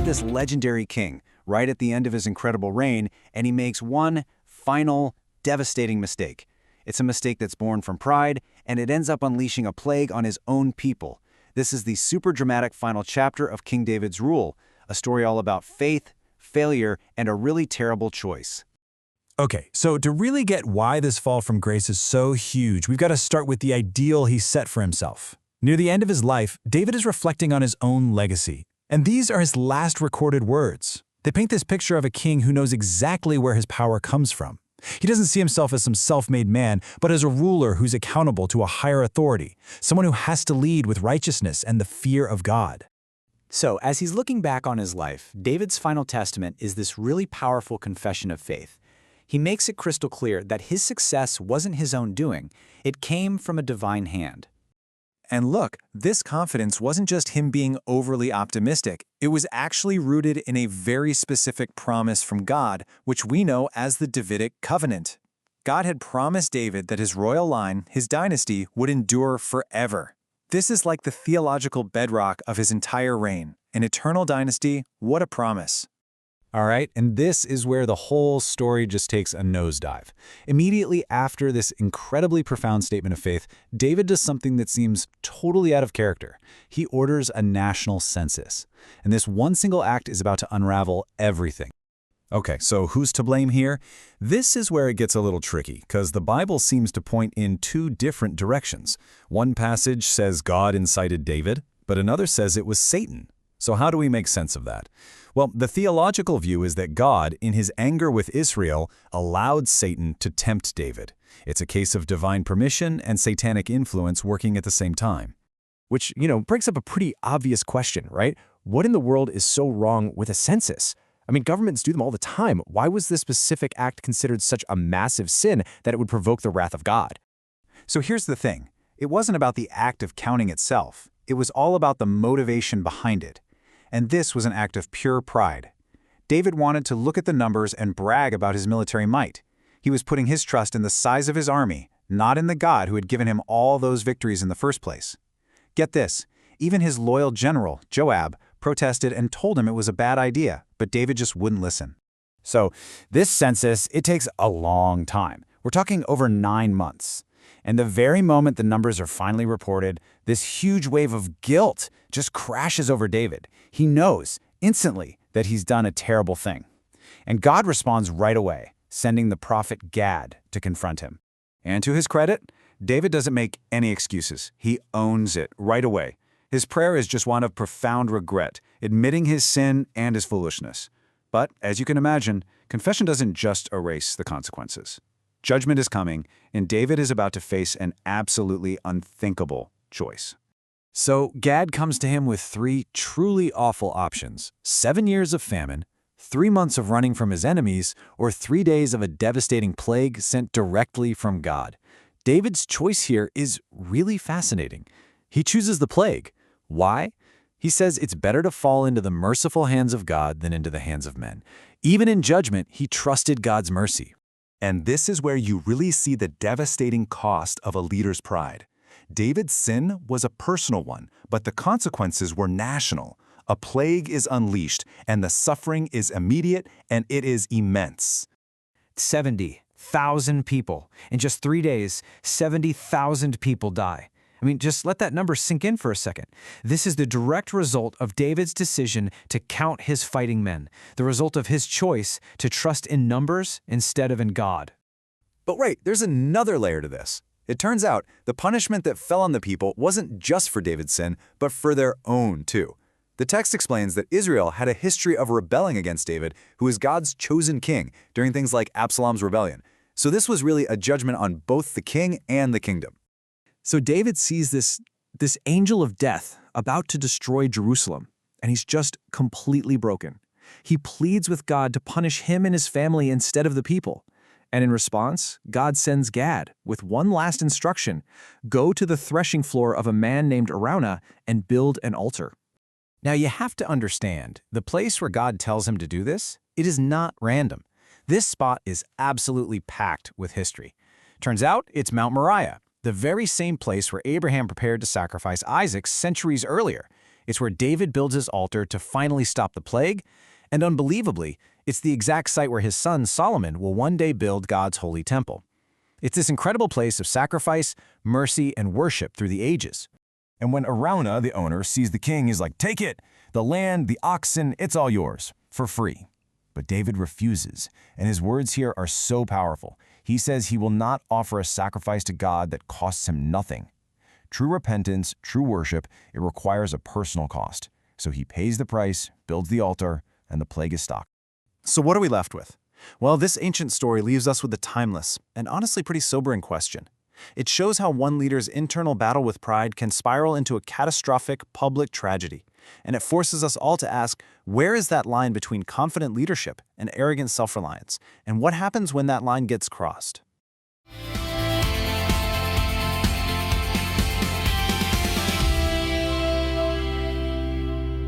got this legendary king right at the end of his incredible reign, and he makes one final, devastating mistake. It's a mistake that's born from pride, and it ends up unleashing a plague on his own people. This is the super dramatic final chapter of King David's rule, a story all about faith, failure, and a really terrible choice. Okay, so to really get why this fall from grace is so huge, we've got to start with the ideal he set for himself. Near the end of his life, David is reflecting on his own legacy. And these are his last recorded words. They paint this picture of a king who knows exactly where his power comes from. He doesn't see himself as some self-made man, but as a ruler who's accountable to a higher authority, someone who has to lead with righteousness and the fear of God. So, as he's looking back on his life, David's final testament is this really powerful confession of faith. He makes it crystal clear that his success wasn't his own doing. It came from a divine hand. And look, this confidence wasn't just him being overly optimistic. It was actually rooted in a very specific promise from God, which we know as the Davidic covenant. God had promised David that his royal line, his dynasty, would endure forever. This is like the theological bedrock of his entire reign. An eternal dynasty, what a promise. All right, and this is where the whole story just takes a nosedive. Immediately after this incredibly profound statement of faith, David does something that seems totally out of character. He orders a national census. And this one single act is about to unravel everything. Okay, so who's to blame here? This is where it gets a little tricky, because the Bible seems to point in two different directions. One passage says God incited David, but another says it was Satan. So how do we make sense of that? Well, the theological view is that God, in his anger with Israel, allowed Satan to tempt David. It's a case of divine permission and satanic influence working at the same time. Which, brings up a pretty obvious question, right? What in the world is so wrong with a census? I mean, governments do them all the time. Why was this specific act considered such a massive sin that it would provoke the wrath of God? So here's the thing. It wasn't about the act of counting itself. It was all about the motivation behind it. And this was an act of pure pride. David wanted to look at the numbers and brag about his military might. He was putting his trust in the size of his army, not in the God who had given him all those victories in the first place. Get this, even his loyal general, Joab, protested and told him it was a bad idea, but David just wouldn't listen. So this census, it takes a long time. We're talking over 9 months. And the very moment the numbers are finally reported, this huge wave of guilt just crashes over David. He knows instantly that he's done a terrible thing. And God responds right away, sending the prophet Gad to confront him. And to his credit, David doesn't make any excuses. He owns it right away. His prayer is just one of profound regret, admitting his sin and his foolishness. But, as you can imagine, confession doesn't just erase the consequences. Judgment is coming, and David is about to face an absolutely unthinkable choice. So Gad comes to him with 3 truly awful options: 7 years of famine, 3 months of running from his enemies, or 3 days of a devastating plague sent directly from God. David's choice here is really fascinating. He chooses the plague. Why? He says it's better to fall into the merciful hands of God than into the hands of men. Even in judgment, he trusted God's mercy. And this is where you really see the devastating cost of a leader's pride. David's sin was a personal one, but the consequences were national. A plague is unleashed, and the suffering is immediate, and it is immense. 70,000 people. In just 3 days, 70,000 people die. I mean, just let that number sink in for a second. This is the direct result of David's decision to count his fighting men, the result of his choice to trust in numbers instead of in God. But wait, there's another layer to this. It turns out the punishment that fell on the people wasn't just for David's sin, but for their own too. The text explains that Israel had a history of rebelling against David, who was God's chosen king, during things like Absalom's rebellion. So this was really a judgment on both the king and the kingdom. So David sees this angel of death about to destroy Jerusalem, and he's just completely broken. He pleads with God to punish him and his family instead of the people. And in response, God sends Gad with one last instruction: go to the threshing floor of a man named Araunah and build an altar. Now you have to understand, the place where God tells him to do this, it is not random. This spot is absolutely packed with history. Turns out it's Mount Moriah, the very same place where Abraham prepared to sacrifice Isaac centuries earlier. It's where David builds his altar to finally stop the plague, and unbelievably, it's the exact site where his son Solomon will one day build God's holy temple. It's this incredible place of sacrifice, mercy, and worship through the ages. And when Araunah, the owner, sees the king, he's like, "Take it! The land, the oxen, it's all yours, for free." But David refuses, and his words here are so powerful. He says he will not offer a sacrifice to God that costs him nothing. True repentance, true worship, it requires a personal cost. So he pays the price, builds the altar, and the plague is stopped. So what are we left with? Well, this ancient story leaves us with a timeless and honestly pretty sobering question. It shows how one leader's internal battle with pride can spiral into a catastrophic public tragedy. And it forces us all to ask, where is that line between confident leadership and arrogant self-reliance? And what happens when that line gets crossed?